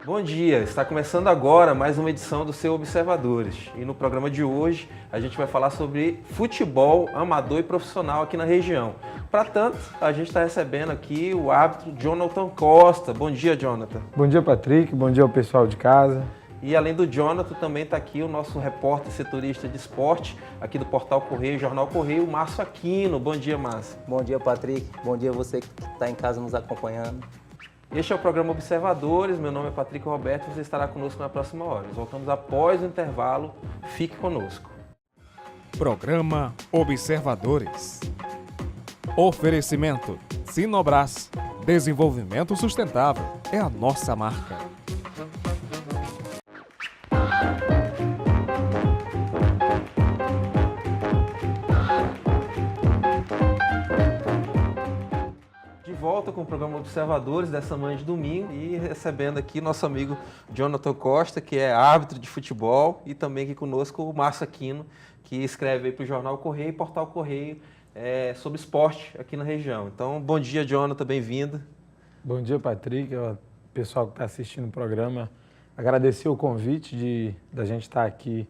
Bom dia, está começando agora mais uma edição do seu Observadores. E no programa de hoje a gente vai falar sobre futebol amador e profissional aqui na região. Para tanto, a gente está recebendo aqui o árbitro Jonathan Costa. Bom dia, Jonathan. Bom dia, Patrick. Bom dia ao pessoal de casa. E além do Jonathan, também está aqui o nosso repórter setorista de esporte, aqui do Portal Correio, Jornal Correio, o Márcio Aquino. Bom dia, Márcio. Bom dia, Patrick. Bom dia a você que está em casa nos acompanhando. Este é o programa Observadores, meu nome é Patrick Roberto e você estará conosco na próxima hora. Nós voltamos após o intervalo, fique conosco. Programa Observadores. Oferecimento Sinobras, desenvolvimento sustentável é a nossa marca. Volta com o programa Observadores dessa manhã de domingo e recebendo aqui nosso amigo Jonathan Costa, que é árbitro de futebol, e também aqui conosco o Márcio Aquino, que escreve para o Jornal Correio e Portal Correio sobre esporte aqui na região. Então, bom dia, Jonathan, bem-vindo. Bom dia, Patrick, pessoal que está assistindo o programa. Agradecer o convite da gente estar aqui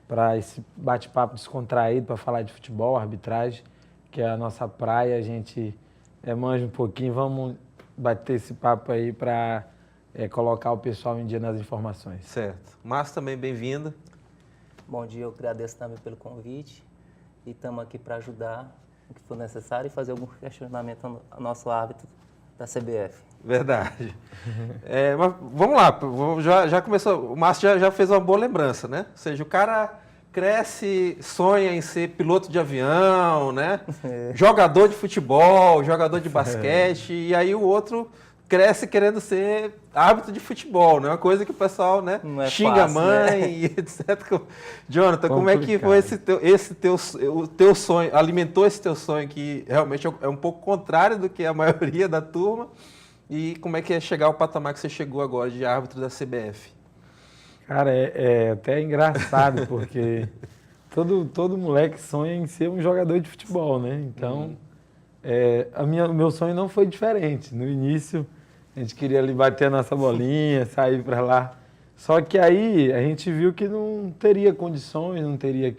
para esse bate-papo descontraído, para falar de futebol, arbitragem, que é a nossa praia. A gente manja um pouquinho, vamos bater esse papo aí para colocar o pessoal em dia nas informações. Certo. Márcio, também bem-vindo. Bom dia, eu agradeço também pelo convite e estamos aqui para ajudar o que for necessário e fazer algum questionamento ao nosso árbitro da CBF. Verdade. Mas vamos lá, já começou, o Márcio já fez uma boa lembrança, né? Ou seja, o cara cresce, sonha em ser piloto de avião, né? Jogador de futebol, jogador de basquete, e aí o outro cresce querendo ser árbitro de futebol, né? Uma coisa que o pessoal, né, xinga fácil, a mãe, né? E etc. Jonathan, como é que foi o teu sonho, alimentou esse teu sonho, que realmente é um pouco contrário do que a maioria da turma, e como é que é chegar ao patamar que você chegou agora de árbitro da CBF? Cara, é até engraçado, porque todo moleque sonha em ser um jogador de futebol, né? Então, o meu sonho não foi diferente. No início, a gente queria ali bater a nossa bolinha, sair para lá. Só que aí a gente viu que não teria condições, não teria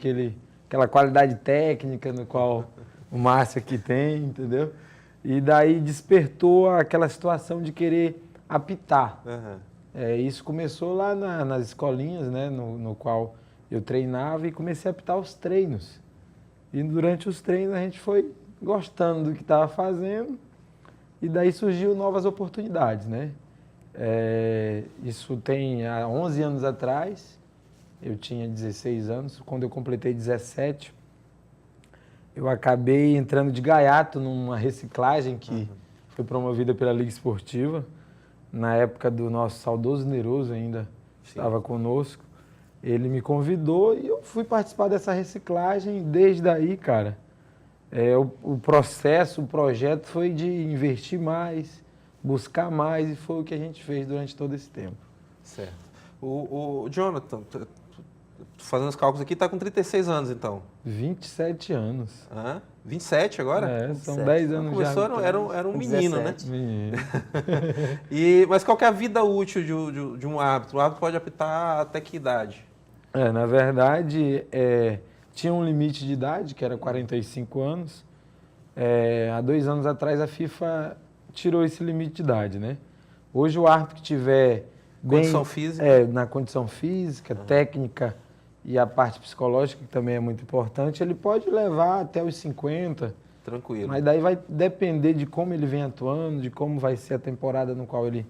aquela qualidade técnica no qual o Márcio aqui tem, entendeu? E daí despertou aquela situação de querer apitar. Uhum. Isso começou lá nas escolinhas, né, no qual eu treinava, e comecei a apitar os treinos. E durante os treinos a gente foi gostando do que estava fazendo, e daí surgiu novas oportunidades, né? Isso tem há 11 anos atrás, eu tinha 16 anos, quando eu completei 17, eu acabei entrando de gaiato numa reciclagem que foi promovida pela Liga Esportiva. Na época do nosso saudoso Neroso ainda estava conosco. Ele me convidou e eu fui participar dessa reciclagem. Desde aí, cara, o processo, o projeto foi de investir mais, buscar mais, e foi o que a gente fez durante todo esse tempo. Certo. O Jonathan, fazendo os cálculos aqui, está com 36 anos, então. 27 anos. 27 agora? São 10 anos já. Começou, era um menino, 17. Né? Menino. Mas qual que é a vida útil de um árbitro? O árbitro pode apitar até que idade? Na verdade, tinha um limite de idade, que era 45 anos. Há 2 anos atrás, a FIFA tirou esse limite de idade, né? Hoje, o árbitro que tiver condição física? Na condição física, técnica e a parte psicológica, que também é muito importante, ele pode levar até os 50. Tranquilo. Mas daí vai depender de como ele vem atuando, de como vai ser a temporada no qual ele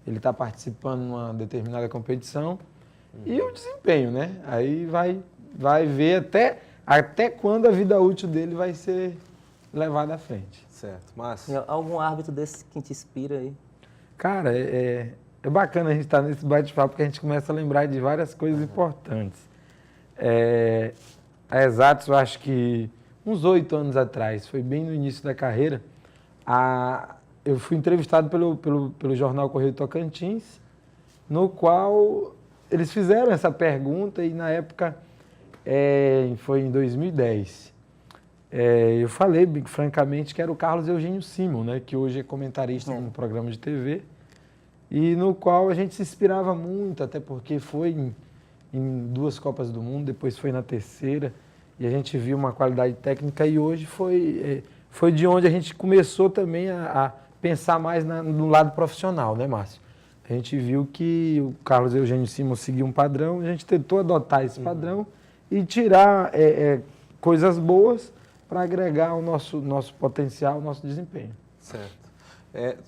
está participando de uma determinada competição. E o desempenho, né? Aí vai ver até quando a vida útil dele vai ser levada à frente. Certo. Márcio? Algum árbitro desse que te inspira aí? Cara, é bacana a gente estar nesse bate-papo, porque a gente começa a lembrar de várias coisas importantes. Há exatos, eu acho que uns 8 anos atrás, foi bem no início da carreira, eu fui entrevistado pelo Jornal Correio Tocantins, no qual eles fizeram essa pergunta, e na época foi em 2010. eu falei, francamente, que era o Carlos Eugênio Simon, né, que hoje é comentarista num programa de TV, e no qual a gente se inspirava muito, até porque foi em 2 Copas do Mundo, depois foi na terceira, e a gente viu uma qualidade técnica, e hoje foi de onde a gente começou também a pensar mais no lado profissional, né, Márcio? A gente viu que o Carlos Eugênio Simon seguia um padrão, a gente tentou adotar esse padrão e tirar coisas boas para agregar o nosso potencial, o nosso desempenho. Certo.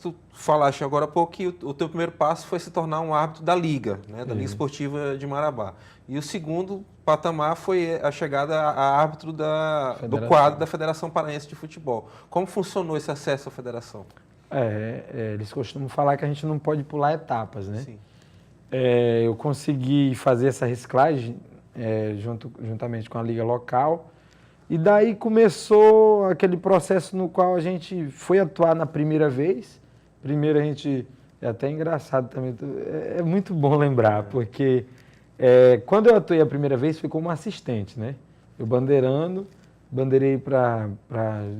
Tu falaste agora há pouco que o teu primeiro passo foi se tornar um árbitro da Liga, né, da Liga Esportiva de Marabá. E o segundo patamar foi a chegada a árbitro do quadro da Federação Paraense de Futebol. Como funcionou esse acesso à federação? Eles costumam falar que a gente não pode pular etapas, né? Sim. Eu consegui fazer essa reciclagem juntamente com a Liga Local. E daí começou aquele processo no qual a gente foi atuar na primeira vez. Primeiro a gente... É até engraçado também. É muito bom lembrar, porque quando eu atuei a primeira vez foi como assistente, né? Eu bandeirei para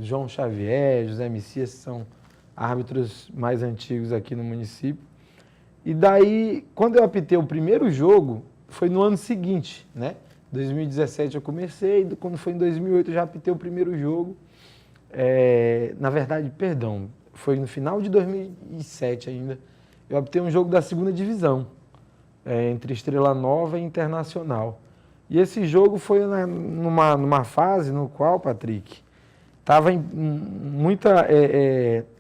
João Xavier, José Messias, que são árbitros mais antigos aqui no município. E daí, quando eu apitei o primeiro jogo, foi no ano seguinte, né? 2017 eu comecei, quando foi em 2008 eu já apitei o primeiro jogo. Na verdade, perdão, foi no final de 2007 ainda, eu apitei um jogo da segunda divisão, entre Estrela Nova e Internacional. E esse jogo foi numa fase no qual, Patrick, estava em muita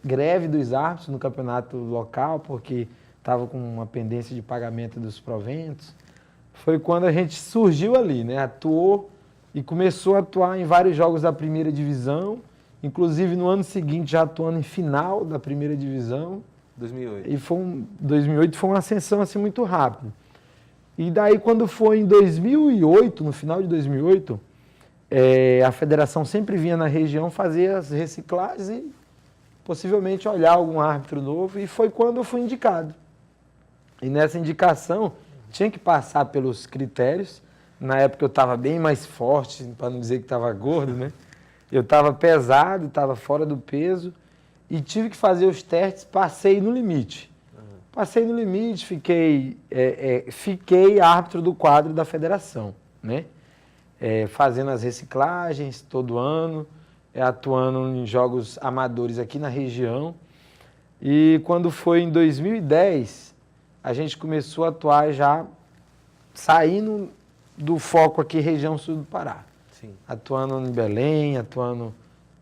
greve dos árbitros no campeonato local, porque estava com uma pendência de pagamento dos proventos. Foi quando a gente surgiu ali, né? Atuou e começou a atuar em vários jogos da primeira divisão, inclusive no ano seguinte já atuando em final da primeira divisão. 2008. E 2008 foi uma ascensão assim muito rápida. E daí quando foi em 2008, no final de 2008, a federação sempre vinha na região fazer as reciclagens e possivelmente olhar algum árbitro novo, e foi quando eu fui indicado. E nessa indicação tinha que passar pelos critérios. Na época eu estava bem mais forte, para não dizer que estava gordo, né? Eu estava pesado, estava fora do peso e tive que fazer os testes, passei no limite. Passei no limite, fiquei árbitro do quadro da federação, né? Fazendo as reciclagens todo ano, atuando em jogos amadores aqui na região. E quando foi em 2010, a gente começou a atuar já saindo do foco aqui, região sul do Pará. Sim. Atuando em Belém, atuando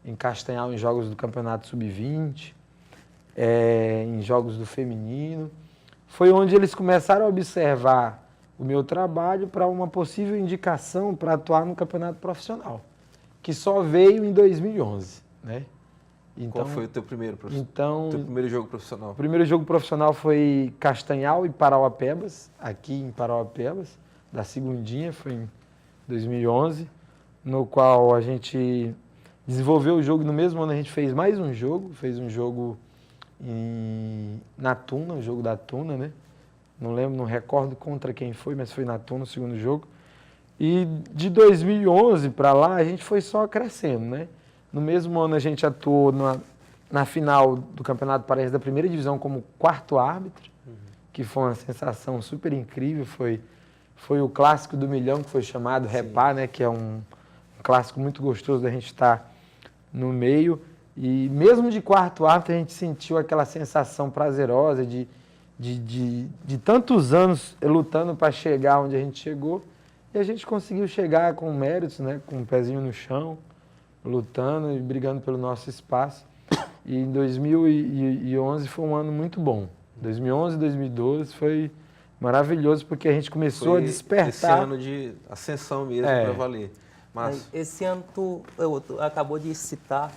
em Castanhal, em jogos do Campeonato Sub-20, em jogos do feminino. Foi onde eles começaram a observar o meu trabalho para uma possível indicação para atuar no campeonato profissional, que só veio em 2011, né? Então, qual foi o teu primeiro jogo profissional? O primeiro jogo profissional foi Castanhal e Parauapebas, aqui em Parauapebas, da segundinha, foi em 2011, no qual a gente desenvolveu o jogo. No mesmo ano a gente fez mais um jogo, na Tuna, o jogo da Tuna, né? Não lembro, não recordo contra quem foi, mas foi na Tuna o segundo jogo. E de 2011 para lá a gente foi só crescendo, né? No mesmo ano a gente atuou na final do Campeonato Paraense da primeira divisão como quarto árbitro, que foi uma sensação super incrível. Foi o clássico do milhão, que foi chamado Repá, né? Que é um clássico muito gostoso da gente estar no meio. E mesmo de quarto árbitro a gente sentiu aquela sensação prazerosa de tantos anos lutando para chegar onde a gente chegou. E a gente conseguiu chegar com méritos, né? Com um pezinho no chão, lutando e brigando pelo nosso espaço. E em 2011 foi um ano muito bom. 2011 e 2012 foi maravilhoso, porque a gente começou a despertar. Esse ano de ascensão mesmo para valer. Mas esse ano tu acabou de citar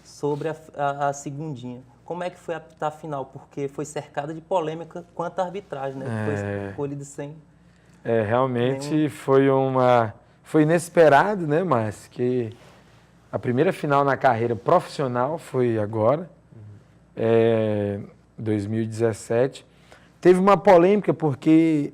sobre a segundinha. Como é que foi a final? Porque foi cercada de polêmica quanto à arbitragem, né? Foi escolhido sem... realmente foi inesperado, né, mas que a primeira final na carreira profissional foi agora, 2017. Teve uma polêmica porque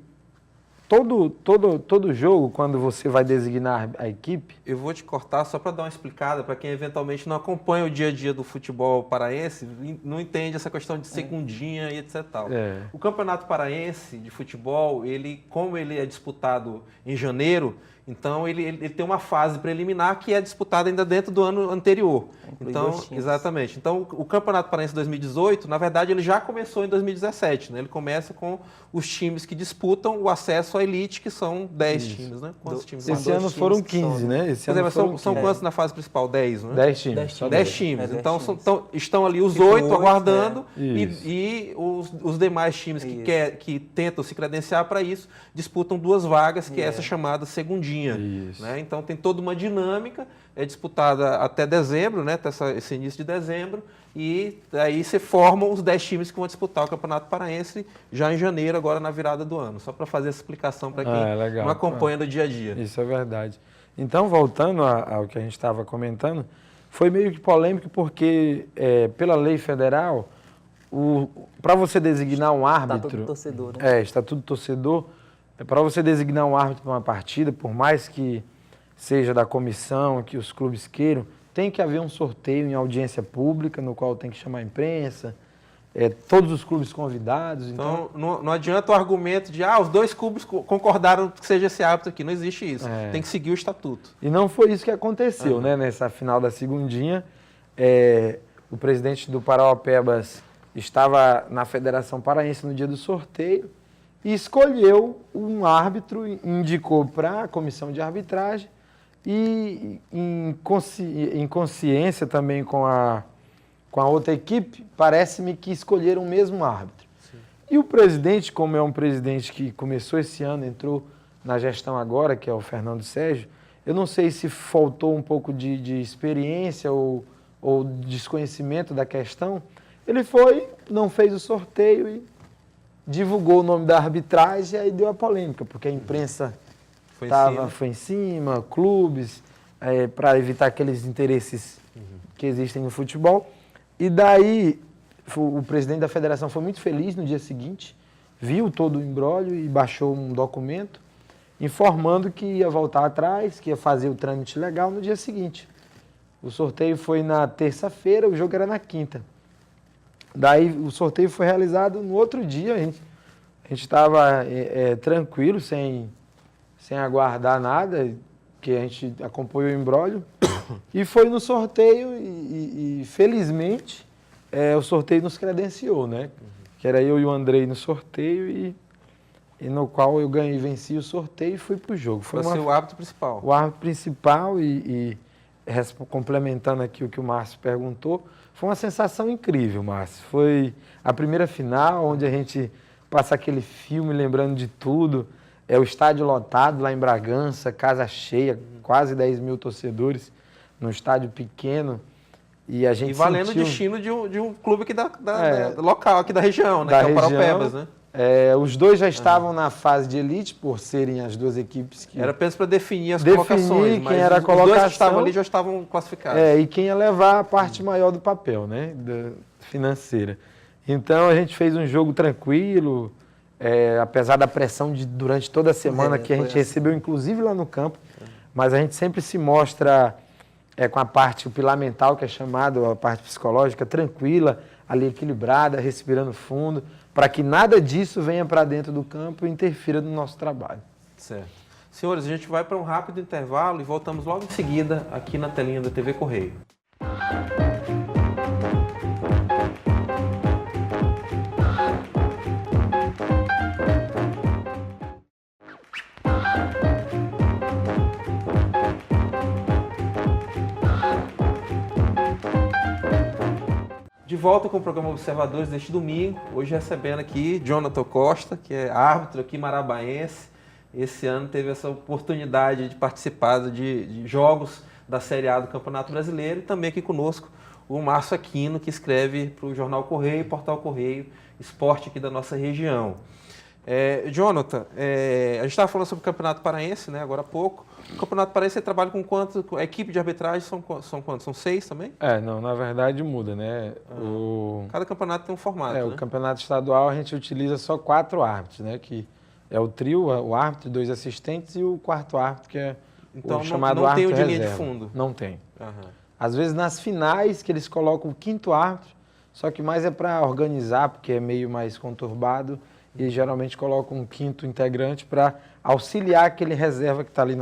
todo jogo, quando você vai designar a equipe, Eu vou te cortar só para dar uma explicada para quem eventualmente não acompanha o dia a dia do futebol paraense, não entende essa questão de segundinha e etc. Tal. É. O Campeonato Paraense de Futebol, como ele é disputado em janeiro, então ele tem uma fase preliminar que é disputada ainda dentro do ano anterior. Inclui Então, 2 times. exatamente. Então, o Campeonato Paraense 2018, na verdade, ele já começou em 2017, né? Ele começa com os times que disputam o acesso à elite, que são 10 times, né? Quantos times são? esse dois ano times foram que são, 15, né? né? Esse Pois é, ano mas foram são 15. quantos na fase principal? 10, não é? 10 times. 10 só times. 10 times. É, 10 Então times. estão ali os Ficam 8 oito, aguardando Isso. e os demais times Isso. que tentam se credenciar para isso disputam 2 vagas, que é É. essa chamada segundinha. Isso. Né? Então tem toda uma dinâmica, é disputada até dezembro, né? Até esse início de dezembro, e aí se formam os 10 times que vão disputar o Campeonato Paraense já em janeiro, agora na virada do ano. Só para fazer essa explicação para quem legal. não acompanha no dia a dia. Isso é verdade. Então, voltando ao que a gente estava comentando, foi meio que polêmico porque, pela lei federal, para você designar um árbitro... Estatuto do torcedor, né? Estatuto do torcedor. Para você designar um árbitro para uma partida, por mais que seja da comissão, que os clubes queiram, tem que haver um sorteio em audiência pública, no qual tem que chamar a imprensa, todos os clubes convidados. Então, não adianta o argumento de os 2 clubes concordaram que seja esse árbitro aqui. Não existe isso. Tem que seguir o estatuto. E não foi isso que aconteceu, né? Nessa final da segundinha, o presidente do Parauapebas estava na Federação Paraense no dia do sorteio e escolheu um árbitro, indicou para a comissão de arbitragem e em consciência também com a outra equipe, parece-me que escolheram o mesmo árbitro. Sim. E o presidente, como é um presidente que começou esse ano, entrou na gestão agora, que é o Fernando Sérgio, eu não sei se faltou um pouco de experiência ou desconhecimento da questão, ele não fez o sorteio e divulgou o nome da arbitragem e aí deu a polêmica, porque a imprensa foi em cima, clubes, para evitar aqueles interesses que existem no futebol. E daí o presidente da federação foi muito feliz no dia seguinte, viu todo o imbróglio e baixou um documento informando que ia voltar atrás, que ia fazer o trâmite legal no dia seguinte. O sorteio foi na terça-feira, o jogo era na quinta. Daí o sorteio foi realizado no outro dia, a gente estava tranquilo, sem aguardar nada, que a gente acompanhou o imbróglio, e foi no sorteio e felizmente o sorteio nos credenciou, né? Que era eu e o Andrei no sorteio e no qual eu venci o sorteio e fui para o jogo. Foi o árbitro principal. O árbitro principal complementando aqui o que o Márcio perguntou, foi uma sensação incrível, Márcio. Foi a primeira final, onde a gente passa aquele filme lembrando de tudo. O estádio lotado lá em Bragança, casa cheia, quase 10 mil torcedores, num estádio pequeno. E a gente valendo o destino de um clube aqui local, aqui da região, né? Que é o Parauapebas, né? Os 2 já estavam na fase de elite, por serem as 2 equipes que... Era apenas para definir as colocações, mas era a os 2 colocação, que estavam ali já estavam classificados. E quem ia levar a parte maior do papel, né? Financeira. Então a gente fez um jogo tranquilo, apesar da pressão durante toda a semana que a gente recebeu, inclusive lá no campo, mas a gente sempre se mostra com a parte, o pilar mental, que é chamado, a parte psicológica, tranquila, ali equilibrada, respirando fundo, para que nada disso venha para dentro do campo e interfira no nosso trabalho. Certo. Senhores, a gente vai para um rápido intervalo e voltamos logo em seguida aqui na telinha da TV Correio. De volta com o programa Observadores deste domingo, hoje recebendo aqui Jonathan Costa, que é árbitro aqui marabaense. Esse ano teve essa oportunidade de participar de jogos da Série A do Campeonato Brasileiro e também aqui conosco o Márcio Aquino, que escreve para o Jornal Correio, Portal Correio, esporte aqui da nossa região. Jonathan, a gente estava falando sobre o Campeonato Paraense, né, agora há pouco. O Campeonato Paraense você trabalha com quanto? A equipe de arbitragem são quantos? São 6 também? Não, na verdade muda, né? Cada campeonato tem um formato, né? O campeonato estadual a gente utiliza só 4 árbitros, né? Que É o trio, o árbitro, 2 assistentes e o quarto árbitro, que é Então o chamado não tem árbitro o de linha de reserva. fundo. Não tem. Aham. Às vezes nas finais que eles colocam o quinto árbitro, só que mais é para organizar, porque é meio mais conturbado, e geralmente colocam um quinto integrante para auxiliar aquele reserva que está ali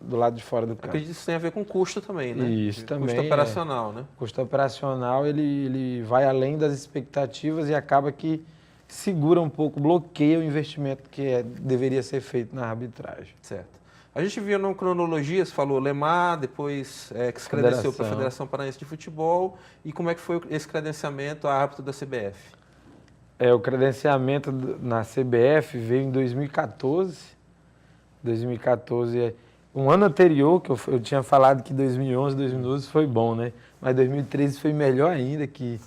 do lado de fora do campo. Acredito que isso tem a ver com custo também, né? Isso também. Custo operacional, né? O custo operacional, ele vai além das expectativas e acaba que segura um pouco, bloqueia o investimento que deveria ser feito na arbitragem. Certo. A gente viu na cronologia, você falou Lemar, depois que se credenciou para a Federação Paranaense de Futebol, e como é que foi esse credenciamento a árbitro da CBF? O credenciamento na CBF veio em 2014. 2014, um ano anterior, que eu tinha falado que 2011, 2012 foi bom, né? Mas 2013 foi melhor ainda, que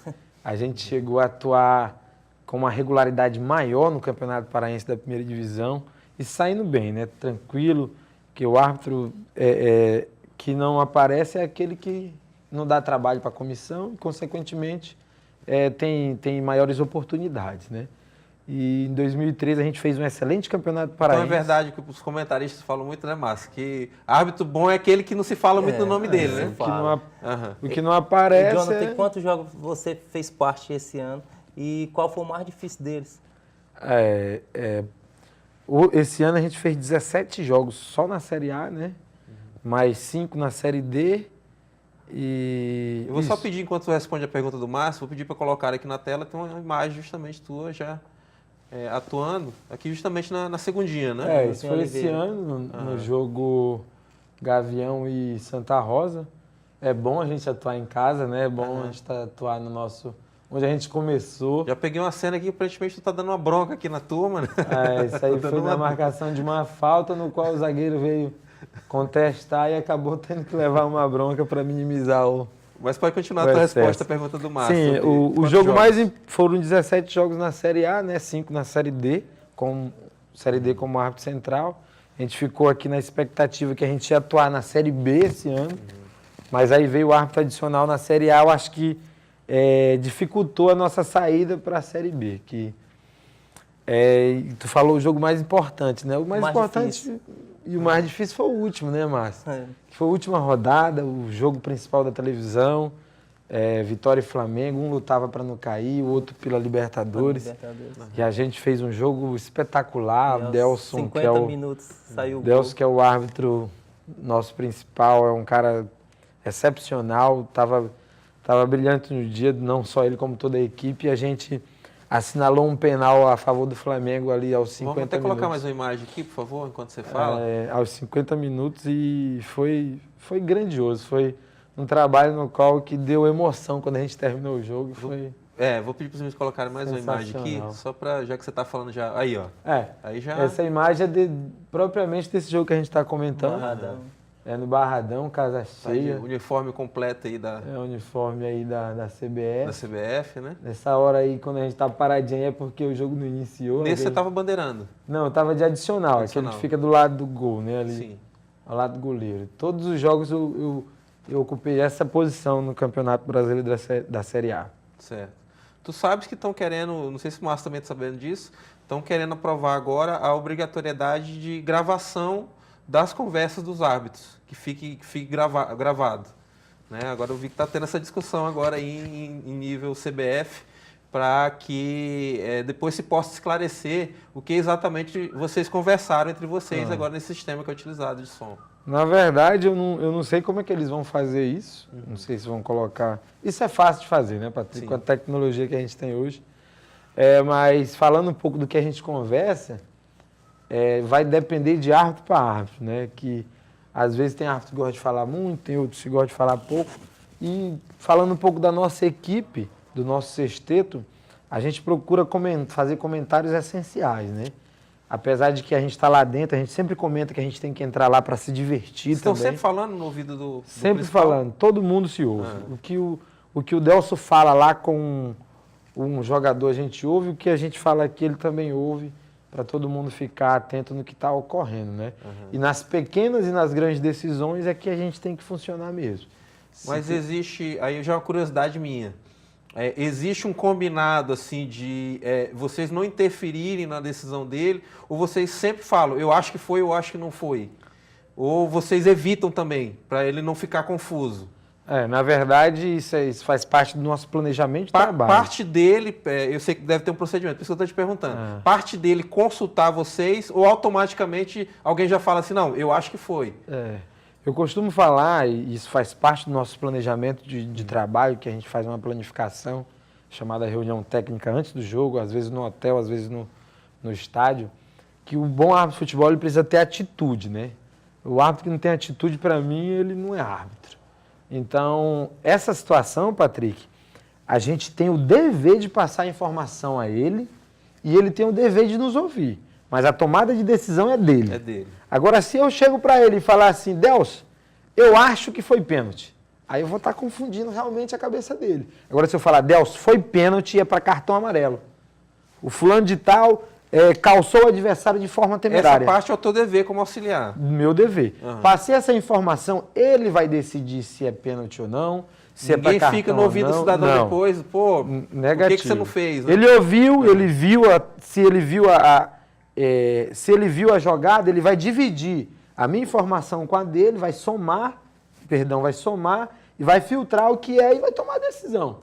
a gente chegou a atuar com uma regularidade maior no Campeonato Paraense da Primeira Divisão e saindo bem, né? Tranquilo, que o árbitro que não aparece é aquele que não dá trabalho para a comissão e, consequentemente, tem maiores oportunidades, né? E em 2013 a gente fez um excelente campeonato paraense. Então é verdade que os comentaristas falam muito, né, Márcio? Que árbitro bom é aquele que não se fala muito do nome dele, né? O que não aparece. Jonathan, quantos jogos você fez parte esse ano e qual foi o mais difícil deles? Esse ano a gente fez 17 jogos só na Série A, né? Mais 5 na Série D. E eu vou só pedir, enquanto você responde a pergunta do Márcio, vou pedir para colocar aqui na tela, tem uma imagem justamente tua já atuando, aqui justamente na segundinha, né? Isso foi esse ano, no jogo Gavião e Santa Rosa. É bom a gente atuar em casa, né? É bom a gente atuar no nosso... onde a gente começou. Já peguei uma cena aqui, aparentemente tu tá dando uma bronca aqui na turma, né? Isso aí foi na marcação de uma falta, no qual o zagueiro veio contestar e acabou tendo que levar uma bronca para minimizar o... Mas pode continuar a tua resposta à pergunta do Márcio. Sim, o jogo foram 17 jogos na Série A, né? 5 na Série D, Série D como árbitro central. A gente ficou aqui na expectativa que a gente ia atuar na Série B esse ano, mas aí veio o árbitro adicional na Série A, eu acho que dificultou a nossa saída para a Série B, que tu falou o jogo mais importante, né? O mais importante difícil. E o mais difícil foi o último, né, Márcio? Que foi a última rodada, o jogo principal da televisão, Vitória e Flamengo, um lutava para não cair, o outro pela Libertadores. E a gente fez um jogo espetacular, Delson, 50 minutos saiu o Delson, gol. que é o árbitro nosso principal, é um cara excepcional, estava brilhante no dia, não só ele como toda a equipe, e a gente assinalou um penal a favor do Flamengo ali aos 50 minutos. Vamos até colocar mais uma imagem aqui, por favor, enquanto você fala. Aos 50 minutos e foi grandioso, foi um trabalho no qual que deu emoção quando a gente terminou o jogo. Vou pedir para os meninos colocarem mais uma imagem aqui, só para, já que você está falando já, aí ó. Aí já... Essa imagem é propriamente desse jogo que a gente está comentando. Barradão. No Barradão, casa cheia. Uniforme completo aí o uniforme aí da CBF. Da CBF, né? Nessa hora aí, quando a gente tá paradinho, é porque o jogo não iniciou. Nesse você estava bandeirando? Não, eu tava de adicional, aquele que fica do lado do gol, né? Ali, sim. Ao lado do goleiro. Todos os jogos eu ocupei essa posição no Campeonato Brasileiro da Série A. Certo. Tu sabes que estão querendo, não sei se o Márcio também está sabendo disso, estão querendo aprovar agora a obrigatoriedade de gravação das conversas dos árbitros, que fique gravado. Né? Agora eu vi que está tendo essa discussão agora aí em nível CBF, para que depois se possa esclarecer o que exatamente vocês conversaram entre vocês agora nesse sistema que é utilizado de som. Na verdade, eu não sei como é que eles vão fazer isso, não sei se vão colocar... Isso é fácil de fazer, né, Patrick? Com a tecnologia que a gente tem hoje. Mas falando um pouco do que a gente conversa, vai depender de árbitro para árbitro, né? Que às vezes tem árbitro que gosta de falar muito, tem outros que gostam de falar pouco. E falando um pouco da nossa equipe, do nosso sexteto, a gente procura fazer comentários essenciais, né? Apesar de que a gente está lá dentro, a gente sempre comenta que a gente tem que entrar lá para se divertir também. Estão sempre falando no ouvido do sempre principal? Falando, todo mundo se ouve. O que o Delso fala lá com um jogador a gente ouve, o que a gente fala aqui ele também ouve, para todo mundo ficar atento no que está ocorrendo, né? E nas pequenas e nas grandes decisões é que a gente tem que funcionar mesmo. Mas existe, aí já é uma curiosidade minha, existe um combinado assim de vocês não interferirem na decisão dele, ou vocês sempre falam, eu acho que foi, eu acho que não foi? Ou vocês evitam também, para ele não ficar confuso? Na verdade, isso faz parte do nosso planejamento de trabalho. Parte dele, eu sei que deve ter um procedimento, por isso que eu estou te perguntando. Parte dele consultar vocês ou automaticamente alguém já fala assim, não, eu acho que foi? Eu costumo falar, e isso faz parte do nosso planejamento de trabalho, que a gente faz uma planificação chamada reunião técnica antes do jogo, às vezes no hotel, às vezes no estádio, que o bom árbitro de futebol ele precisa ter atitude, né? O árbitro que não tem atitude, para mim, ele não é árbitro. Então, essa situação, Patrick, a gente tem o dever de passar a informação a ele e ele tem o dever de nos ouvir. Mas a tomada de decisão é dele. É dele. Agora, se eu chego para ele e falar assim, Delcio, eu acho que foi pênalti, aí eu vou estar confundindo realmente a cabeça dele. Agora, se eu falar, Delcio, foi pênalti e é para cartão amarelo. O fulano de tal calçou o adversário de forma temerária. Essa parte é o teu dever como auxiliar. Meu dever. Passei essa informação, ele vai decidir se é pênalti ou não, se Ninguém é para cartão fica no ouvido do cidadão não. Depois, pô, Negativo. por que você não fez? Né? Ele ouviu, ele viu, se ele viu a jogada, ele vai dividir a minha informação com a dele, vai somar e vai filtrar o que é e vai tomar a decisão.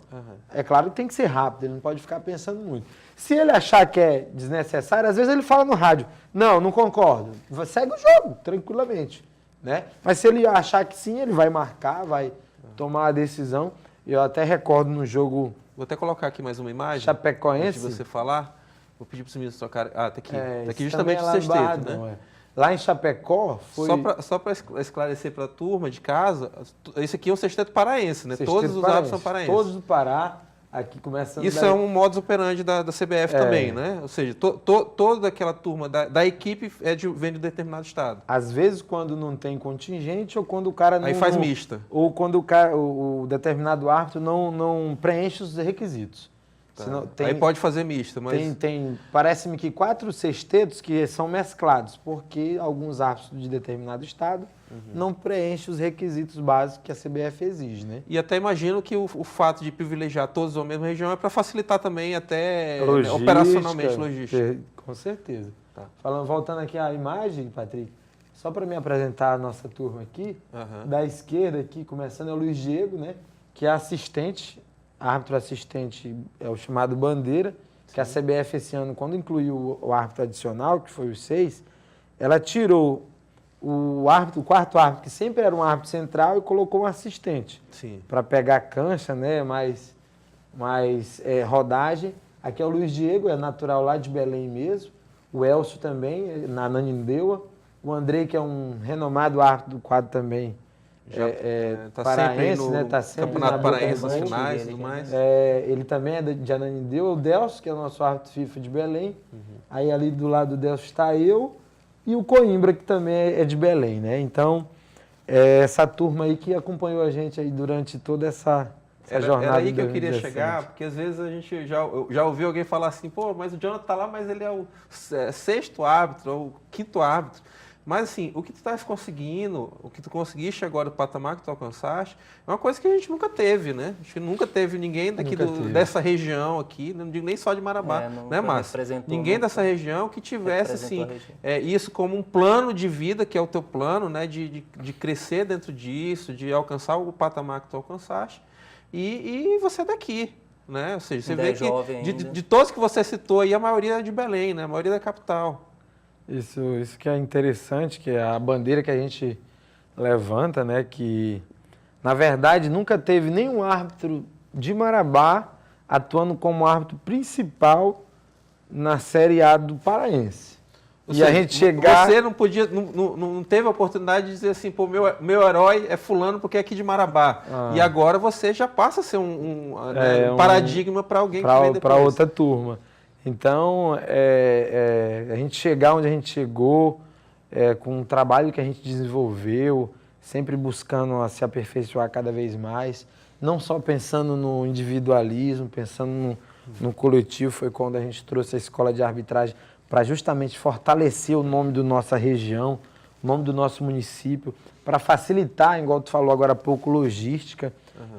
É claro que tem que ser rápido, ele não pode ficar pensando muito. Se ele achar que é desnecessário, às vezes ele fala no rádio, não concordo, segue o jogo, tranquilamente. Né? Mas se ele achar que sim, ele vai marcar, vai tomar a decisão. Eu até recordo no jogo... Vou até colocar aqui mais uma imagem. Chapecoense. Antes de você falar, vou pedir para os meninos tocarem. Tá aqui. Tá aqui isso justamente também o é lá em sexteto, Barra, né? Lá em Chapecó foi... Só para esclarecer para a turma de casa, esse aqui é o sexteto paraense, né? Sexteto Todos os árbitros são paraenses. Todos do Pará, aqui começando... Isso é um modus operandi da CBF também, né? Ou seja, toda aquela turma da equipe vem de um determinado estado. Às vezes, quando não tem contingente ou quando o cara não... Aí faz mista. Ou quando o determinado árbitro não preenche os requisitos. Tá. Senão, Aí pode fazer mista, mas... Parece-me que 4 sextetos que são mesclados, porque alguns árbitros de determinado estado não preenchem os requisitos básicos que a CBF exige, né? E até imagino que o fato de privilegiar todos a mesma região é para facilitar também até operacionalmente logística. Com certeza. Tá. Voltando aqui à imagem, Patrick, só para me apresentar a nossa turma aqui, da esquerda aqui, começando é o Luiz Diego, né? Que é assistente, árbitro assistente é o chamado bandeira, que a CBF esse ano, quando incluiu o árbitro adicional, que foi os 6, ela tirou o quarto árbitro, que sempre era um árbitro central, e colocou um assistente. Para pegar cancha, né, mais rodagem. Aqui é o Luiz Diego, é natural lá de Belém mesmo. O Elcio também, na Ananindeua. O Andrei, que é um renomado árbitro do quadro também, tá paraense, sempre no né? Tá sempre Campeonato Paraense, nas nos finais e tudo mais. Ele também é de Ananindeua. O Delcio, que é o nosso árbitro FIFA de Belém. Aí ali do lado do Delcio está eu. E o Coimbra, que também é de Belém, né? Então, essa turma aí que acompanhou a gente aí durante toda essa jornada. Era aí que eu queria chegar, porque às vezes a gente já ouviu alguém falar assim, pô, mas o Jonathan tá lá, mas ele é o 6º árbitro, ou o 5º árbitro. Mas assim, o que tu estás conseguindo, o que tu conseguiste agora, o patamar que tu alcançaste, é uma coisa que a gente nunca teve, né? Acho que nunca teve ninguém daqui dessa região aqui, não digo nem só de Marabá, né, Márcio? Ninguém dessa região que tivesse assim, isso como um plano de vida, que é o teu plano, né? De crescer dentro disso, de alcançar o patamar que tu alcançaste, e você é daqui. Né? Ou seja, você vê que de todos que você citou aí, a maioria é de Belém, né? A maioria é da capital. Isso que é interessante, que é a bandeira que a gente levanta, né? Que, na verdade, nunca teve nenhum árbitro de Marabá atuando como árbitro principal na Série A do Paraense. Ou seja, a gente chegar... Você não podia, não teve a oportunidade de dizer assim, pô, meu herói é fulano porque é aqui de Marabá. E agora você já passa a ser um paradigma para alguém que vem depois. Para outra turma. Então, a gente chegar onde a gente chegou, com o trabalho que a gente desenvolveu, sempre buscando se aperfeiçoar cada vez mais, não só pensando no individualismo, pensando no coletivo, foi quando a gente trouxe a escola de arbitragem para justamente fortalecer o nome da nossa região, o nome do nosso município, para facilitar, igual tu falou agora há pouco, logística,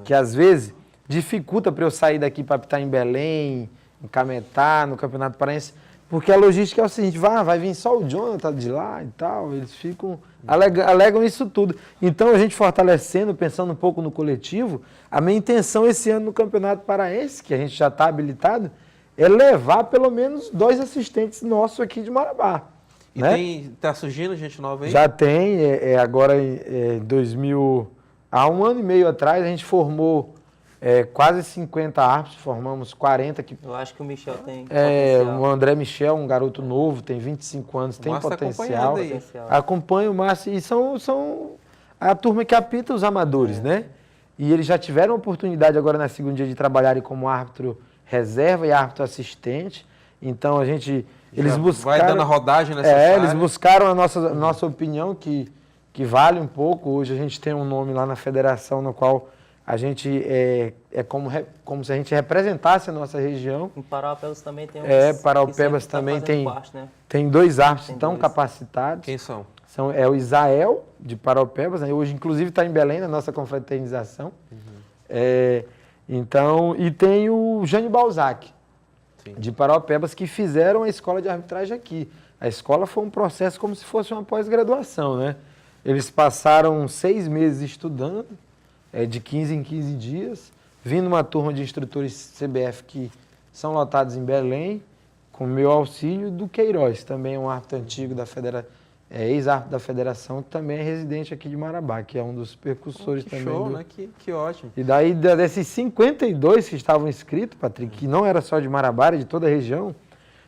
que às vezes dificulta para eu sair daqui para apitar em Belém, em Cametá, no Campeonato Paraense, porque a logística é o seguinte, vai vir só o Jonathan de lá e tal, eles ficam, alegam isso tudo. Então a gente fortalecendo, pensando um pouco no coletivo, a minha intenção esse ano no Campeonato Paraense, que a gente já está habilitado, é levar pelo menos 2 assistentes nossos aqui de Marabá. E né? tá surgindo gente nova aí? Já tem, agora há 1 ano e meio atrás a gente formou quase 50 árbitros, formamos 40 que Eu acho que o Michel tem o potencial. André Michel, um garoto novo, tem 25 anos, tem Márcio tá potencial. acompanhando aí. Acompanha o Márcio e são a turma que apita os amadores, né? E eles já tiveram a oportunidade agora na segunda dia de trabalharem como árbitro reserva e árbitro assistente. Então eles buscaram, vai dando a rodagem necessária. eles buscaram a nossa opinião que vale um pouco. Hoje a gente tem um nome lá na federação no qual a gente como se a gente representasse a nossa região. Em Paraupebas também tem Paraupebas também tem parte, né? tem 2 árbitros Tem tão 2. capacitados. Quem são? É o Isael, de Paraupebas, né? Hoje inclusive está em Belém, na nossa confraternização. E tem o Jânio Balzac, Sim. de Paraupebas, que fizeram a escola de arbitragem aqui. A escola foi um processo como se fosse uma pós-graduação, né? Eles passaram 6 meses estudando, de 15 em 15 dias, vindo uma turma de instrutores CBF que são lotados em Belém, com o meu auxílio, do Queiroz, também é um árbitro antigo da federação, ex-árbitro da federação, que também é residente aqui de Marabá, que é um dos percussores Que também. show, né? Que ótimo. E daí, desses 52 que estavam inscritos, Patrick, que não era só de Marabá, era de toda a região,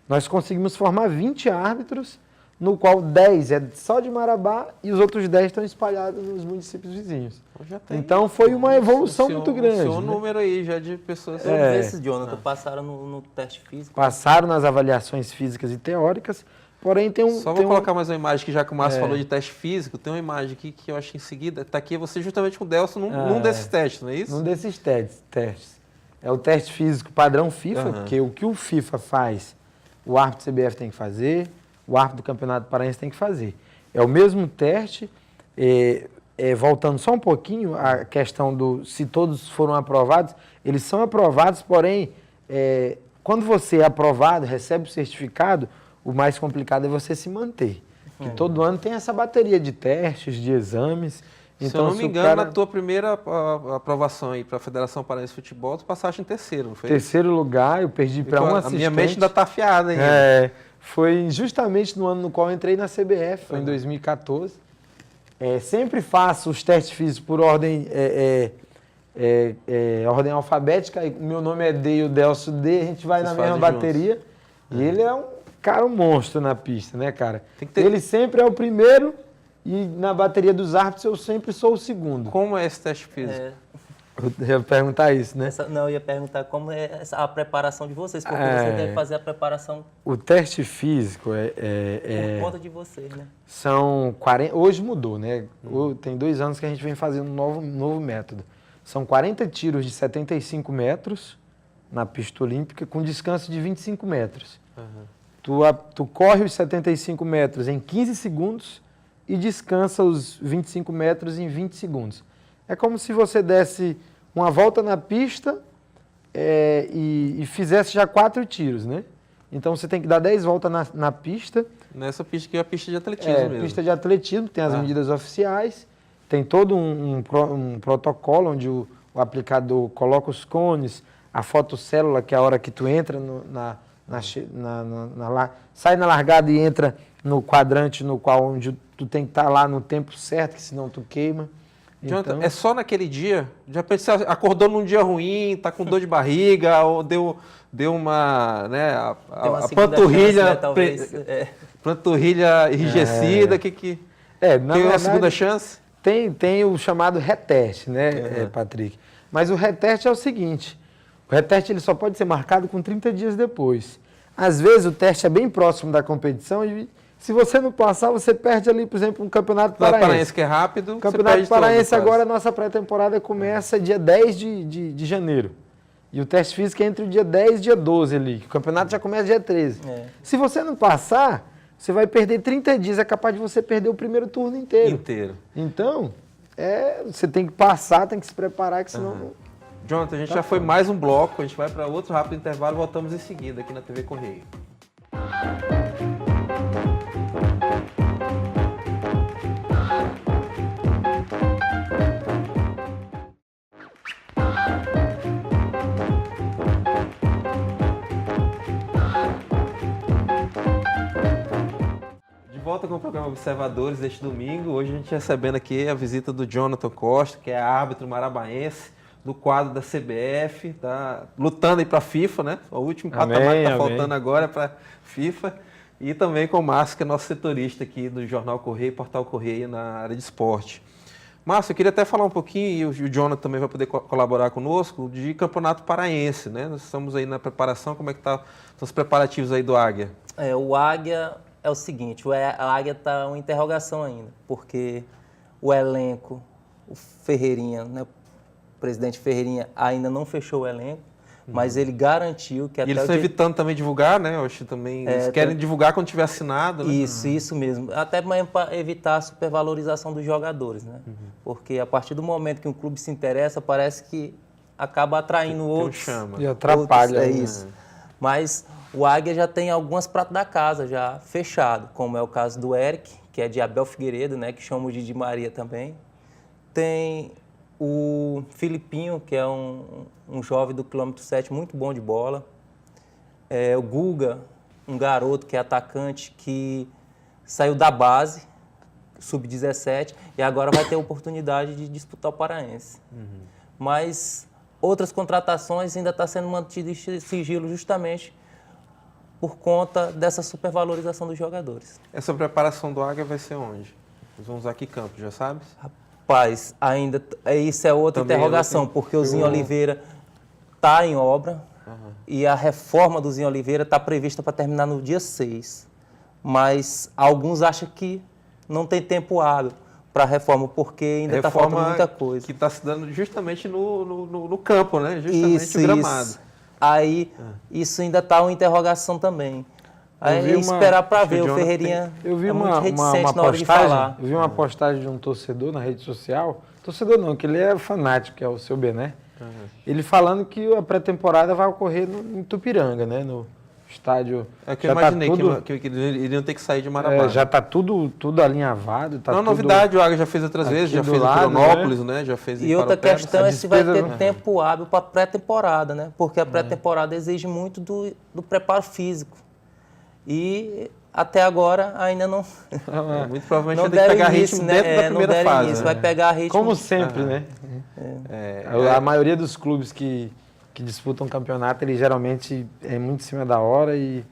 nós conseguimos formar 20 árbitros, no qual 10 é só de Marabá e os outros 10 estão espalhados nos municípios vizinhos. Então foi uma evolução muito grande. O né? número aí já de pessoas. Todos esses, Jonathan, passaram no teste físico. Passaram nas avaliações físicas e teóricas, porém tem um... Só vou colocar mais uma imagem, que já que o Márcio falou de teste físico, tem uma imagem aqui que eu acho em seguida, está aqui você justamente com o Delcio num desses testes, não é isso? Num desses testes. É o teste físico padrão FIFA, porque o que o FIFA faz, o árbitro CBF tem que fazer, o árbitro do Campeonato Paraense tem que fazer. É o mesmo teste, voltando só um pouquinho, a questão se todos foram aprovados, eles são aprovados, porém, quando você é aprovado, recebe o certificado, o mais complicado é você se manter. Porque todo ano tem essa bateria de testes, de exames. Se eu não me engano, na tua primeira aprovação aí para a Federação Paraense de Futebol, tu passaste em terceiro, não foi? Terceiro lugar, eu perdi para um assistente. A minha mente ainda está afiada ainda. Foi justamente no ano no qual eu entrei na CBF, foi em 2014. Sempre faço os testes físicos por ordem, ordem alfabética. O meu nome é D e o Delcio D, a gente vai na mesma bateria. E ele é um monstro na pista, né, cara? Ele sempre é o primeiro e na bateria dos árbitros eu sempre sou o segundo. Como é esse teste físico? Eu ia perguntar isso, né? Eu ia perguntar como é a preparação de vocês, porque você deve fazer a preparação... O teste físico por conta de vocês, né? São 40... Hoje mudou, né? Tem 2 anos que a gente vem fazendo um novo método. São 40 tiros de 75 metros na pista olímpica, com descanso de 25 metros. Tu corre os 75 metros em 15 segundos e descansa os 25 metros em 20 segundos. É como se você desse uma volta na pista e fizesse já 4 tiros, né? Então você tem que dar 10 voltas na pista. Nessa pista que é a pista de atletismo mesmo. Pista de atletismo, tem as medidas oficiais, tem todo um protocolo onde o aplicador coloca os cones, a fotocélula, que é a hora que tu entra sai na largada e entra no quadrante no qual onde tu tem que estar lá no tempo certo, que senão tu queima. Jonathan, é só naquele dia? Já pensou, acordou num dia ruim, tá com dor de barriga, ou deu uma, né, a panturrilha, chance, né, panturrilha enrijecida, tem uma segunda chance? Tem o chamado reteste, né, Patrick? Mas o reteste é o seguinte, o reteste ele só pode ser marcado com 30 dias depois. Às vezes o teste é bem próximo da competição e se você não passar, você perde ali, por exemplo, um Campeonato Paraense. Paraense que é rápido, Campeonato Paraense agora, a nossa pré-temporada começa dia 10 de janeiro. E o teste físico é entre o dia 10 e dia 12 ali. O campeonato já começa dia 13. Se você não passar, você vai perder 30 dias, é capaz de você perder o primeiro turno inteiro. Então, você tem que passar, tem que se preparar, que senão Jonathan, a gente já foi mais um bloco, a gente vai para outro rápido intervalo e voltamos em seguida aqui na TV Correio. Volta com o programa Observadores deste domingo. Hoje a gente recebendo aqui a visita do Jonathan Costa, que é árbitro marabaense do quadro da CBF, tá lutando aí para a FIFA, né? O último patamar que tá faltando agora é para a FIFA. E também com o Márcio, que é nosso setorista aqui do Jornal Correio, Portal Correio na área de esporte. Márcio, eu queria até falar um pouquinho, e o Jonathan também vai poder colaborar conosco, de Campeonato Paraense, né? Nós estamos aí na preparação, como é que estão os preparativos aí do Águia? O Águia é o seguinte, a Águia está uma interrogação ainda, porque o elenco, o Ferreirinha, né, o presidente Ferreirinha ainda não fechou o elenco, mas ele garantiu que até... E eles estão evitando também divulgar, né? Eu acho que também eles querem divulgar quando tiver assinado. Né? Isso mesmo. Até para evitar a supervalorização dos jogadores, né? Porque a partir do momento que um clube se interessa, parece que acaba atraindo outros. Chama. E atrapalha. Outros, isso. Mas o Águia já tem algumas pratas da casa já fechado, como é o caso do Eric, que é de Abel Figueiredo, né? Que chamamos de Di Maria também. Tem o Filipinho, que é um jovem do quilômetro 7, muito bom de bola. O Guga, um garoto que é atacante, que saiu da base, sub-17, e agora vai ter a oportunidade de disputar o Paraense. Mas outras contratações ainda estão sendo mantidas em sigilo justamente por conta dessa supervalorização dos jogadores. Essa preparação do Águia vai ser onde? Nós vamos usar que campo, já sabe? Rapaz, ainda isso é outra Também interrogação, porque o Zinho Oliveira está em obra e a reforma do Zinho Oliveira está prevista para terminar no dia 6. Mas alguns acham que não tem tempo hábil para a reforma, porque ainda está faltando muita coisa. Que está se dando justamente no campo, né? Justamente o gramado. Isso. Aí, isso ainda está uma interrogação também. Aí esperar para ver, o Ferreirinha eu vi muito reticente uma na hora de falar. Eu vi uma postagem de um torcedor na rede social, torcedor não, que ele é fanático, que é o seu Bené, ele falando que a pré-temporada vai ocorrer em Tupiranga, né, no estádio. É que eu imaginei que iriam ter que sair de Marabá. Já está tudo alinhavado. Tá não, novidade, o Águia já fez outras vezes, já fez em Pironópolis, né? Já fez em E outra Paropebas. questão é se vai ter tempo hábil para a pré-temporada, né? Porque a pré-temporada exige muito do preparo físico. E até agora ainda não. Muito provavelmente não vai ter que pegar início, ritmo né? dentro da primeira fase. Início, vai pegar ritmo. Como sempre, né? A maioria dos clubes que disputam campeonato, ele geralmente é muito em cima da hora e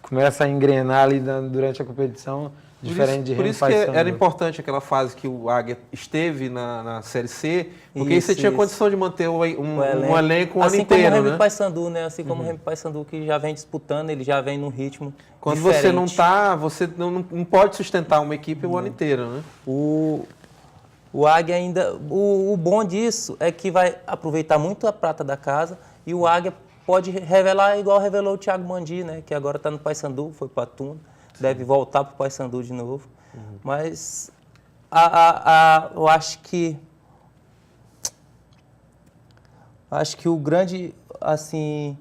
começa a engrenar ali durante a competição, diferente de Por isso que era importante aquela fase que o Águia esteve na Série C, porque aí você tinha condição de manter um elenco o ano inteiro, Assim como o Remy né? Paysandu, né? Assim como o Remy Paysandu, que já vem disputando, ele já vem num ritmo Quando diferente. você não está, você não pode sustentar uma equipe o ano inteiro, né? O Águia ainda... O bom disso é que vai aproveitar muito a prata da casa e o Águia pode revelar igual revelou o Thiago Mandi, né? Que agora está no Paysandu, foi para Tuna. Deve voltar para o Paysandu de novo. Mas eu acho que o grande, assim...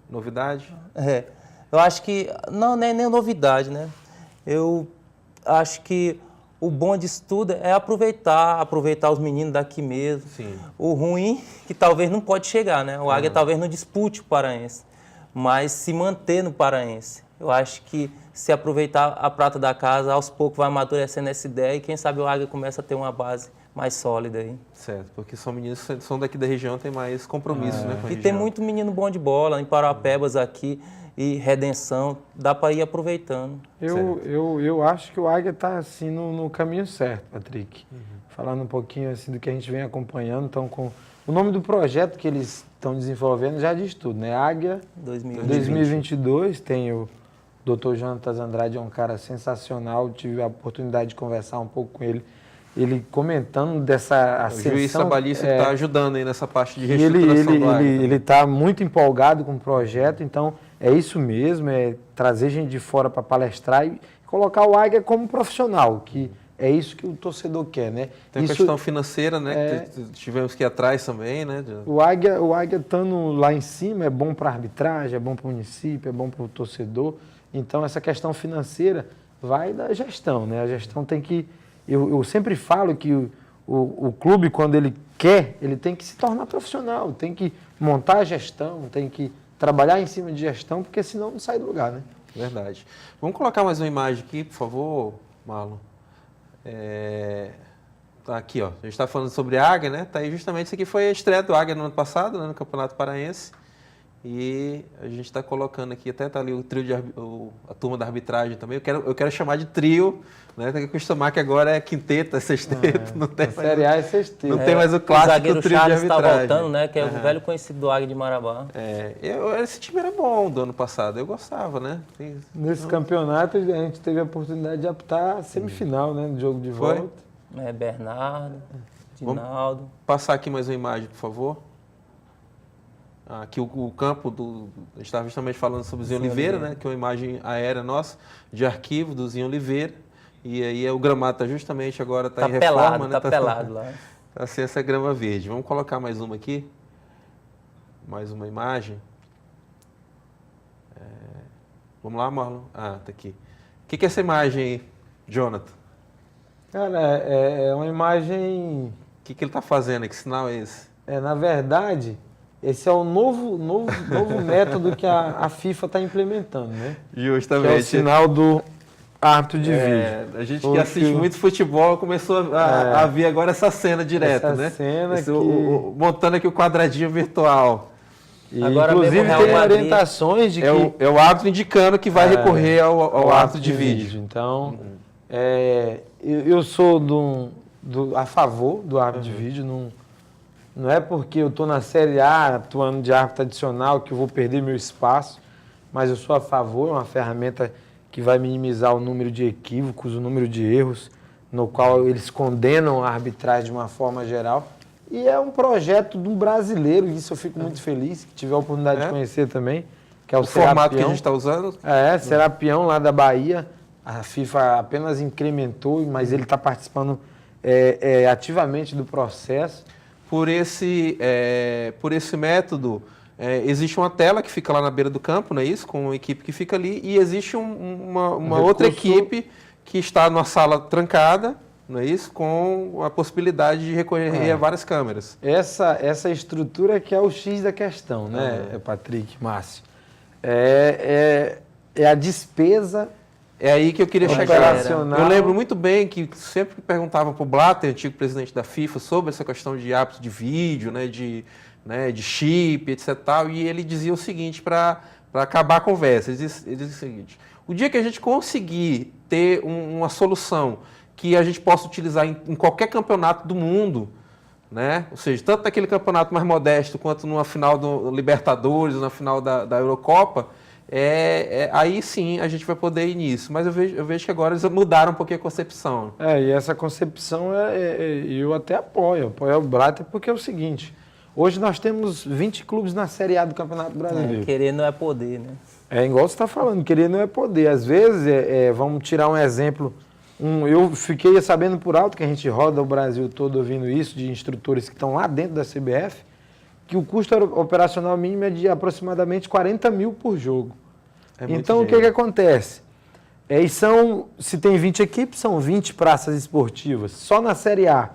Novidade? Eu acho que... Não, nem novidade, né? Eu acho que o bom disso tudo é aproveitar os meninos daqui mesmo. Sim. O ruim que talvez não pode chegar, né? O Águia talvez não dispute o Paraense, mas se manter no Paraense. Eu acho que se aproveitar a prata da casa, aos poucos vai amadurecendo essa ideia e quem sabe o Águia começa a ter uma base mais sólida aí. Certo, porque são meninos que são daqui da região, tem mais compromissos, né, com a E região. tem muito menino bom de bola, em Paropebas aqui, e Redenção, dá para ir aproveitando. Eu acho que o Águia está assim, no caminho certo, Patrick. Falando um pouquinho assim, do que a gente vem acompanhando, então, com o nome do projeto que eles estão desenvolvendo já diz tudo, né? Águia 2022, tem o Dr. Jonatas Andrade, é um cara sensacional, tive a oportunidade de conversar um pouco com ele, ele comentando dessa ascensão. O juiz trabalhista está ajudando aí nessa parte de reestruturação do Águia. Ele está muito empolgado com o projeto, então é isso mesmo, é trazer gente de fora para palestrar e colocar o Águia como profissional, que é isso que o torcedor quer, né? Tem a Isso, questão financeira, né? Que tivemos que ir atrás também, né? o Águia estando lá em cima é bom para a arbitragem, é bom para o município, é bom para o torcedor. Então, essa questão financeira vai da gestão, né? A gestão tem que... Eu sempre falo que o clube, quando ele quer, ele tem que se tornar profissional, tem que montar a gestão, tem que trabalhar em cima de gestão, porque senão não sai do lugar, né? Verdade. Vamos colocar mais uma imagem aqui, por favor, Marlon. Tá aqui, ó. A gente está falando sobre a Águia, né? Tá aí justamente, isso aqui foi a estreia do Águia no ano passado, né? No Campeonato Paraense. E a gente está colocando aqui, até tá ali o trio a turma da arbitragem também. Eu quero chamar de trio, né? Tem que acostumar que agora é quinteta, sexteto, não tem mais. Série A e sexteto. Não tem mais o clássico O zagueiro trio de Charles está arbitragem. voltando, né? Que é o velho conhecido do Águia de Marabá. Esse time era bom do ano passado, eu gostava, né? Nesse campeonato, a gente teve a oportunidade de apitar a semifinal, né? No jogo de Foi? volta. Bernardo, Dinaldo. Passar aqui mais uma imagem, por favor. Aqui o campo a gente estava justamente falando sobre o Zinho Oliveira, né? Que é uma imagem aérea nossa, de arquivo do Zinho Oliveira. E aí o gramado está justamente agora em reforma, pelado, né? tá pelado lá. Está assim essa grama verde. Vamos colocar mais uma aqui. Mais uma imagem. Vamos lá, Marlon? Tá aqui. O que é essa imagem aí, Jonathan? Cara, é uma imagem... O que ele está fazendo? Que sinal é esse? Na verdade, esse é o novo método que a FIFA está implementando, né? Justamente. Que é o sinal do árbitro de vídeo. A gente que assiste muito futebol começou a ver agora essa cena direta, né? Cena montando aqui o quadradinho virtual. E, agora inclusive mesmo, tem Real Madrid orientações de que... É o árbitro indicando que vai recorrer ao árbitro de vídeo. Então, eu sou a favor do árbitro de vídeo. Não é porque eu estou na Série A atuando de árbitro adicional que eu vou perder meu espaço, mas eu sou a favor, é uma ferramenta que vai minimizar o número de equívocos, o número de erros, no qual eles condenam a arbitragem de uma forma geral. E é um projeto do brasileiro, isso eu fico muito feliz, que tive a oportunidade de conhecer também, que é o formato que a Serapião. gente está usando. Serapião lá da Bahia. A FIFA apenas incrementou, mas ele está participando ativamente do processo. Por esse método, existe uma tela que fica lá na beira do campo, não é isso? Com uma equipe que fica ali, e existe uma outra equipe que está numa sala trancada, não é isso? Com a possibilidade de recorrer a várias câmeras. Essa estrutura que é o X da questão, né, Patrick, Márcio? É a despesa. É aí que eu queria chegar. Operacional. Eu lembro muito bem que sempre que perguntavam para o Blatter, antigo presidente da FIFA, sobre essa questão de árbitro de vídeo, de chip, etc. Tal, e ele dizia o seguinte, para acabar a conversa, ele dizia o seguinte: o dia que a gente conseguir ter uma solução que a gente possa utilizar em qualquer campeonato do mundo, né? Ou seja, tanto naquele campeonato mais modesto quanto numa final do Libertadores, na final da Eurocopa, aí sim a gente vai poder ir nisso. Mas eu vejo que agora eles mudaram um pouquinho a concepção. E essa concepção eu até apoio o Blatter, porque é o seguinte: hoje nós temos 20 clubes na Série A do Campeonato Brasileiro. Querer não é poder, né? É igual você está falando, querer não é poder. Às vezes, vamos tirar um exemplo. Eu fiquei sabendo por alto, que a gente roda o Brasil todo ouvindo isso, de instrutores que estão lá dentro da CBF, que o custo operacional mínimo é de aproximadamente 40 mil por jogo. Então, o que acontece? Se tem 20 equipes, são 20 praças esportivas, só na Série A.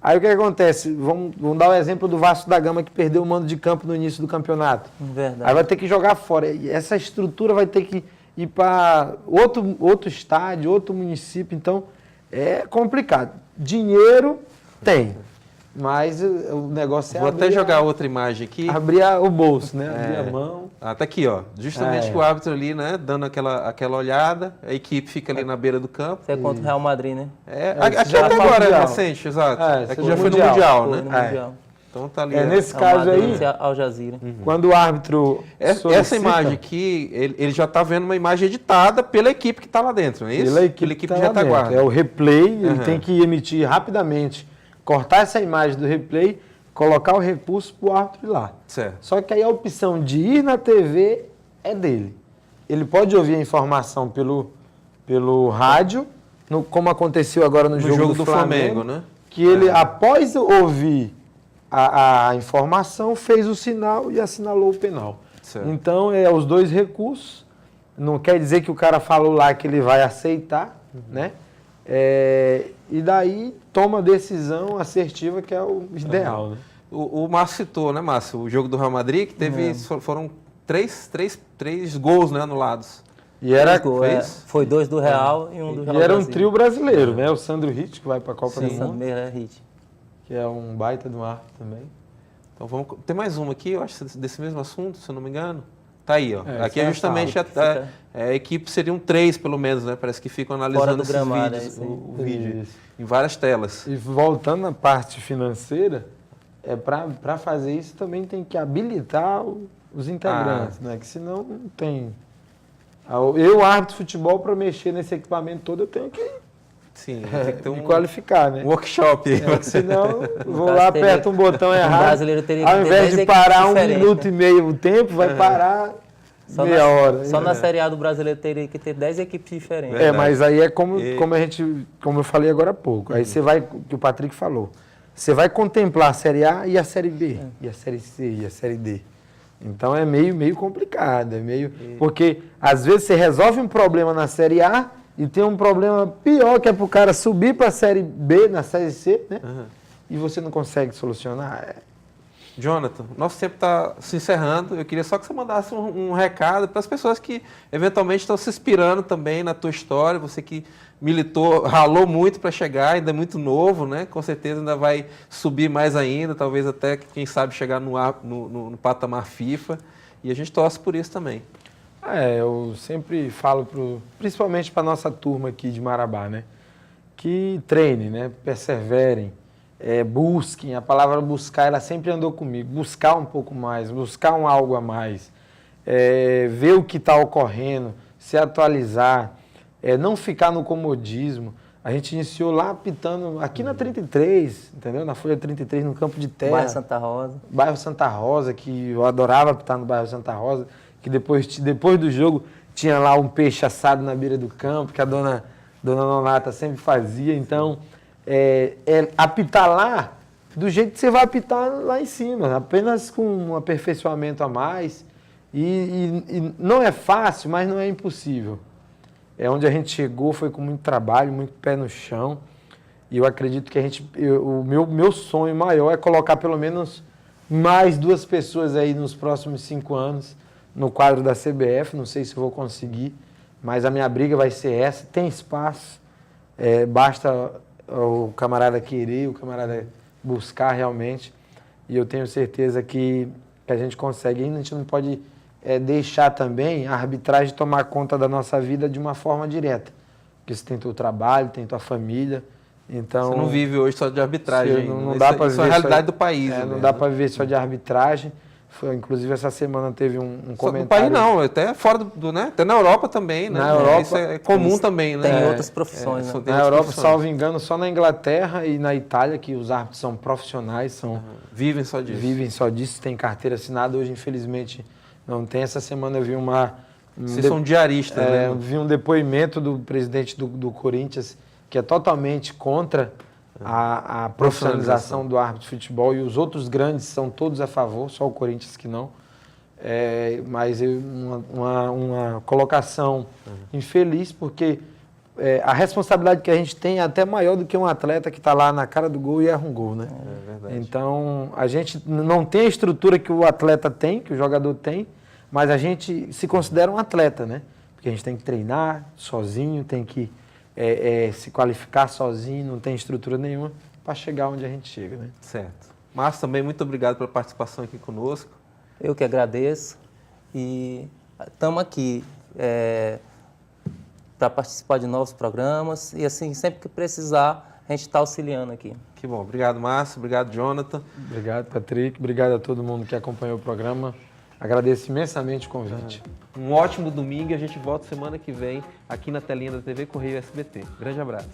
Aí o que acontece? Vamos dar o exemplo do Vasco da Gama, que perdeu o mando de campo no início do campeonato. Verdade. Aí vai ter que jogar fora. E essa estrutura vai ter que ir para outro estádio, outro município. Então, é complicado. Dinheiro tem, mas o negócio é Vou até jogar outra imagem aqui. Abrir o bolso, né? Abrir a mão. Tá aqui, ó. Justamente o árbitro ali, né? Dando aquela olhada, a equipe fica ali na beira do campo. Isso é contra o Real Madrid, né? Aqui até agora é recente, exato. Aqui já foi no Mundial, né? No Mundial. Então tá ali. Nesse caso aí, Al Jazeera. quando o árbitro essa imagem aqui, ele já está vendo uma imagem editada pela equipe que está lá dentro, não é isso? Pela equipe de retaguarda. É o replay, ele tem que emitir rapidamente, cortar essa imagem do replay, colocar o recurso para o árbitro ir lá. Certo. Só que aí a opção de ir na TV é dele. Ele pode ouvir a informação pelo rádio como aconteceu agora no jogo do Flamengo, né? Que ele, após ouvir a informação, fez o sinal e assinalou o penal. Certo. Então, os dois recursos. Não quer dizer que o cara falou lá que ele vai aceitar, né? E daí toma a decisão assertiva, que é o ideal, né? O Márcio citou, né, Márcio? O jogo do Real Madrid, que teve, foram três gols, né, anulados. E era, foi 2 do Real e 1 do Real e era um Brasil. trio brasileiro, né? O Sandro Hit, que vai para a Copa do Sandro Mundo, Hit. que é um baita do árbitro também. Então tem mais uma aqui, eu acho, desse mesmo assunto, se eu não me engano. Tá aí, ó. Aqui é justamente a equipe seriam 3, pelo menos, né? Parece que ficam analisando esses gramado, vídeos, o Isso. vídeo, em várias telas. E voltando à parte financeira, para fazer isso também tem que habilitar os integrantes, né? Que senão não tem. Eu, árbitro de futebol, para mexer nesse equipamento todo, eu tenho que Sim, tem que ter me qualificar, né? um workshop. Senão, vou caso, lá, aperto um botão errado. brasileiro teria que Ao ter invés de 10 parar equipes 1 minuto e meio o tempo, vai parar meia hora. Só na Série A do brasileiro teria que ter 10 equipes diferentes. Mas aí é como eu falei agora há pouco. Aí você vai, o que o Patrick falou, você vai contemplar a Série A e a Série B, e a Série C e a Série D. Então é meio complicado, porque às vezes você resolve um problema na Série A e tem um problema pior, que é para o cara subir para a Série B, na Série C, né? E você não consegue solucionar. Jonathan, nosso tempo está se encerrando. Eu queria só que você mandasse um recado para as pessoas que eventualmente estão se inspirando também na tua história. Você que militou, ralou muito para chegar, ainda é muito novo, né? Com certeza ainda vai subir mais ainda, talvez até, quem sabe, chegar no patamar FIFA. E a gente torce por isso também. Eu sempre falo, principalmente para a nossa turma aqui de Marabá, né? Que treinem, né? Perseverem, busquem. A palavra buscar, ela sempre andou comigo. Buscar um pouco mais, buscar algo a mais. Ver o que está ocorrendo, se atualizar, não ficar no comodismo. A gente iniciou lá apitando aqui na 33, entendeu? Na Folha 33, no Campo de Terra. Bairro Santa Rosa. Bairro Santa Rosa, que eu adorava apitar no bairro Santa Rosa, que depois do jogo tinha lá um peixe assado na beira do campo, que a dona Nonata sempre fazia. Então, apitar lá do jeito que você vai apitar lá em cima, apenas com um aperfeiçoamento a mais. E não é fácil, mas não é impossível. Onde a gente chegou foi com muito trabalho, muito pé no chão. E eu acredito que o meu sonho maior é colocar pelo menos mais 2 pessoas aí nos próximos 5 anos no quadro da CBF. Não sei se vou conseguir, mas a minha briga vai ser essa. Tem espaço, basta o camarada querer, o camarada buscar realmente. E eu tenho certeza que a gente consegue. A gente não pode deixar também a arbitragem tomar conta da nossa vida de uma forma direta. Porque você tem teu trabalho, tem tua família. Então, você não vive hoje só de arbitragem. Não dá para viver isso é a realidade do país. Não dá para viver só de arbitragem. Inclusive, essa semana teve um comentário... No país não, até fora né? Até na Europa também, né? Na Europa, isso é comum também, né? Tem outras profissões, né? Na Europa, salvo engano, só na Inglaterra e na Itália, que os árbitros são profissionais, vivem só disso. Vivem só disso, tem carteira assinada. Hoje, infelizmente, não tem. Essa semana eu vi Vocês são diaristas, né? Vi um depoimento do presidente do Corinthians, que é totalmente contra a profissionalização do árbitro de futebol, e os outros grandes são todos a favor, só o Corinthians que não. Mas uma colocação infeliz, porque a responsabilidade que a gente tem é até maior do que um atleta que está lá na cara do gol e erra um gol, né? É verdade. Então, a gente não tem a estrutura que o atleta tem, que o jogador tem, mas a gente se considera um atleta, né? Porque a gente tem que treinar sozinho, tem que se qualificar sozinho, não tem estrutura nenhuma para chegar onde a gente chega, né? Certo. Márcio, também muito obrigado pela participação aqui conosco. Eu que agradeço e estamos aqui para participar de novos programas e assim, sempre que precisar, a gente está auxiliando aqui. Que bom. Obrigado, Márcio. Obrigado, Jonathan. Obrigado, Patrick. Obrigado a todo mundo que acompanhou o programa. Agradeço imensamente o convite. Um ótimo domingo e a gente volta semana que vem aqui na telinha da TV Correio SBT. Grande abraço.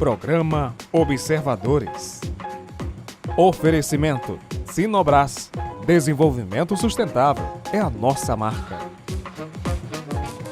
Programa Observadores. Oferecimento Sinobras. Desenvolvimento sustentável é a nossa marca.